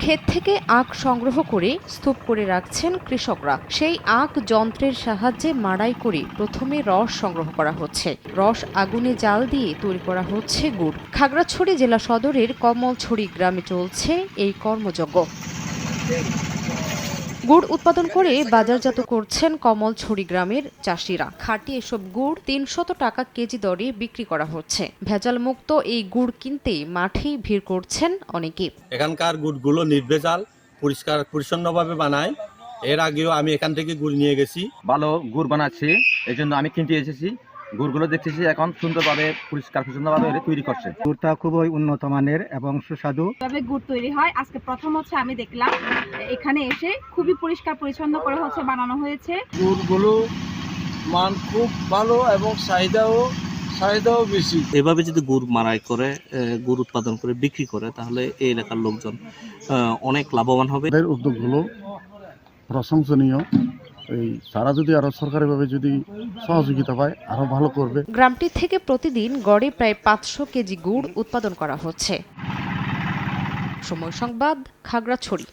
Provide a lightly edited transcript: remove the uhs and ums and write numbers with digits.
ক্ষেত থেকে আখ সংগ্রহ করে স্তূপ করে রাখছেন কৃষকরা। সেই আখ যন্ত্রের সাহায্যে মাড়াই করে প্রথমে রস সংগ্রহ করা হচ্ছে। রস আগুনে জাল দিয়ে তৈরি করা হচ্ছে গুড়। খাগড়াছড়ি জেলা সদরের কমলছড়ি গ্রামে চলছে এই কর্মযজ্ঞ। গুড় উৎপাদন করে বাজারজাত করছেন কমলছড়ি গ্রামের চাষিরা। খাঁটি এসব গুড় ৩০০ টাকা কেজি দরে বিক্রি করা হচ্ছে। ভেজাল মুক্ত এই গুড় কিনতে মাঠেই ভিড় করছেন অনেকে। এখানকার গুড়গুলো নির্ভেজাল, পরিষ্কার পরিচ্ছন্নভাবে বানায়। এর আগেও আমি এখান থেকে গুড় নিয়ে গেছি। ভালো গুড় বানাচ্ছে, এই জন্য আমি কিনতে এসেছি। গুড়গুলো দেখতেছি এখন সুন্দরভাবে পরিষ্কার পরিচ্ছন্নভাবে তৈরি করছে। গুড়টা খুবই উন্নত মানের এবং সুস্বাদু। কিভাবে গুড় তৈরি হয় আজকে প্রথম হচ্ছে আমি দেখলাম। এখানে এসে খুবই পরিষ্কার পরিচ্ছন্ন করে হচ্ছে বানানো হয়েছে। গুড়গুলো মান খুব ভালো এবং চাহিদাও বেশি। এভাবে যদি গুড় মাড়াই করে গুড় উৎপাদন করে বিক্রি করে তাহলে এই এলাকার লোকজন অনেক লাভবান হবে। এদের উদ্যোগগুলো প্রশংসনীয়। এই তারা যদি আরো সরকারিভাবে যদি সহযোগিতা পায় আরো ভালো করবে। গ্রামটি থেকে প্রতিদিন গড়ে প্রায় ৫০০ কেজি গুড় উৎপাদন করা হচ্ছে। সময় সংবাদ, খাগড়াছড়ি।